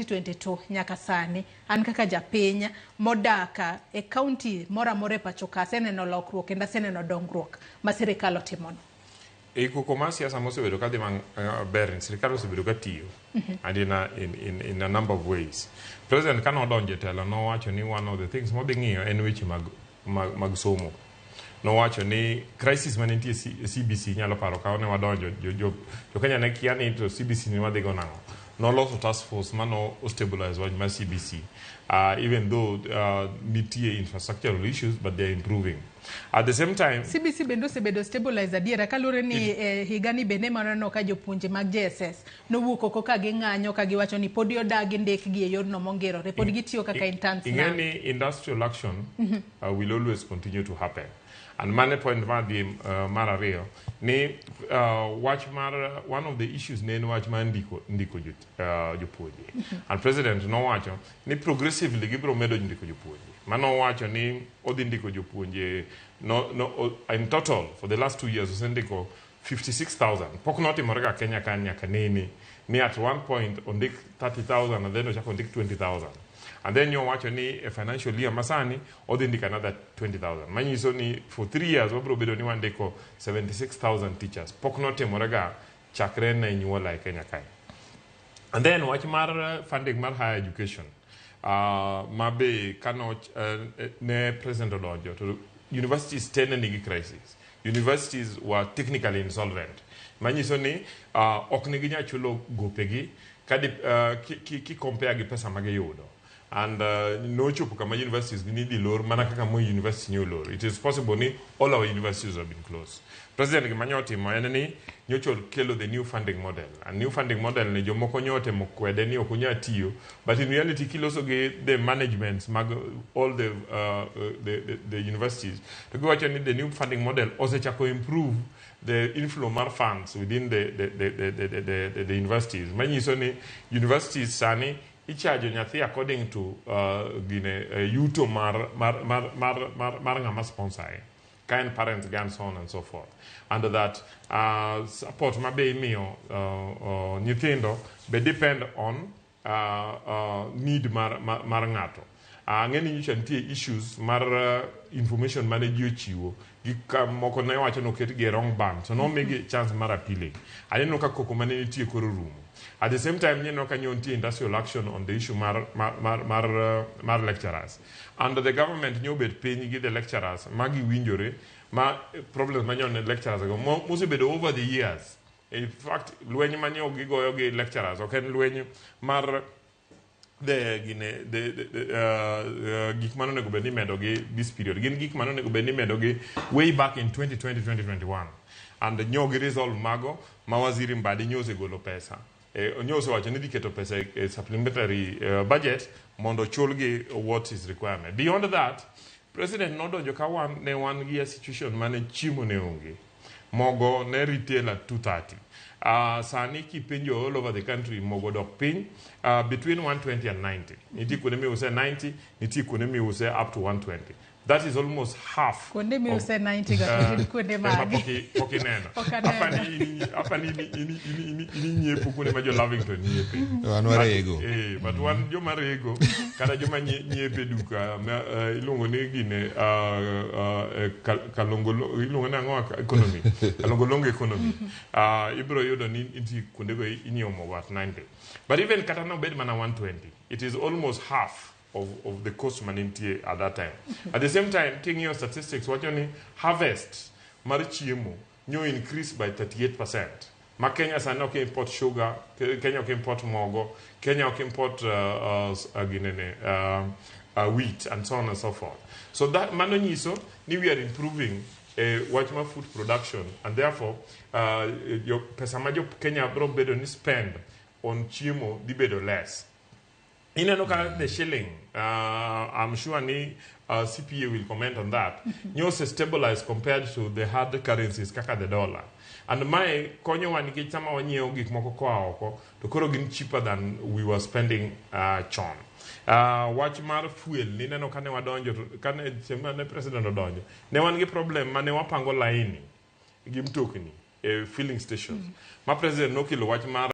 2022 nyaka sani an kaka japiny modaka e county mora more pacho ka seneno lokruok kendo seneno dongruok ma sirikal otimono. E koko ma siasa mosebedo ka dhi ber sirikal osebedo ka tiyo and in a number of ways. President kan odonje telo nowacho ni one of the things modhi ng'iyo en weche mag somo. Nowacho ni crisis mane nitie CBC nyalo paro ka ne wadonjo jo Kenya ne kia ni to CBC ni wadhi go nang'o. Noloso task force mano stabilize wach mar CBC even though nitie infrastructural issues but they are improving. At the same time CBC bendo sebedo stabilize adiera kalure ni higani bene manano ka jopuonje mag JSS nowuok oko ka ging'anyo ka giwacho ni pod odagi ndek gi e yorno mongero repod gitiyo kaka interns na any industrial action will always continue to happen. And mane point mar ariyo ni wach mar one of the issues ne en wach mar ndiko jopuonje. And president nowacho ni progressively gibiro medo ndiko jopuonje. Mano wacho ni odhi ndiko jopuonje in total for the last 2 years osendiko 56,000. Pok notimore ga Kenya kan nyaka ni at one point ondik 30,000 and then ochako ondik 20,000. And then you watch any financial year masani or then another 20,000. Manyiso ni for 3 years wabro bedo ni wandeko 76,000 teachers. Poknote moraga chakre na inyuola e Kenya kai. And then watch mar funding mar higher education. Mabe kano ne president odonjo to universities tene nigi crisis. Universities were technically insolvent. Manyiso ni ok nigi nya chulo gopegi kadi ki compare gi pesa magiyudo. And no chupu kama universities need the lor mana kaka mo university new lor. It is possible ni all our universities have been closed. President Gimanyoti moyeneni nyocho kelo the new funding model. And new funding model ni jomoko nyote mokwede ni okunya tiyo, but in reality kiloso ge the managements mag all the universities. To go actually the new funding model also chako improve the inflow mar funds within the universities. Manyiso ni universities sani ichajo nyathi according to yuto mar ngama sponsor kind parents and so on and so forth. Under that support mabe miyo nyithindo be depend on need mar ng'ato. Ngeni nyicha nitie issues mar information mane ji ochiwo gi moko ne wacho no ket gi wrong band so no make chance mar appealing. I didn't know ka koko mane nitie koro room. At the same time, you know, can you industrial action on the issue mar lecturers. Under the government, you bet paying the lecturers, magi winjore, ma problems man on lecturers ago. Most be over the years. In fact, when you man yogi lecturers, okay, when you mar the geek man go beni medogi this period. Again, geek man go beni medogi way back in 2020, 2021. And the nyogi resolve mago, mawaziri mbadi nyose golo pesa. Onyoso wacho ni diketo pesa supplementary budget mondo chulgi what is requirement. Beyond that, President nodonjo ka ne wan gi situation mane chimo ne onge. Mogo ne retail at 230. Sani kipenjo all over the country mogo dok piny between 120 and 90. Niti kune mi use 90, niti kune mi use up to 120. That is almost half. Kunde mi use 90 ga kunde magi. Poki neno. Apa ni nyepu kune majo Lavington nyepe. Wanware ego. But one jo marego kada jo nyepe duka ilongo ne gine kalongolo ilongo na ngo economy. Kalongolongo economy. Ibro yodo ni inti kunde go inyomo wat 90. But even kata no bed mana 120. It is almost half of the cost manintie at that time. At the same time, taking your statistics, what you need, harvest, marichiemo, new increase by 38%. Ma Kenya sana can import sugar, Kenya can import mogo, Kenya can import wheat, and so on and so forth. So that manoniso, we are improving Wachma food production, and therefore, your pesamajo Kenya bro bedo ni spend on chiemo di bedo less. In the shilling, I'm sure CPA will comment on that. Nyose stabilized compared to the hard currencies, kaka the dollar. And my konyo waniki chama wanyeo gik moko kwa oko, to koro gin cheaper than we were spending chon. Watch mar fuel, ni neno kane wadonjo, kane chemane president odonjo. Ne wangi problem, mane wapango laini, gimtokni, filling stations. Ma president no kilo watch mar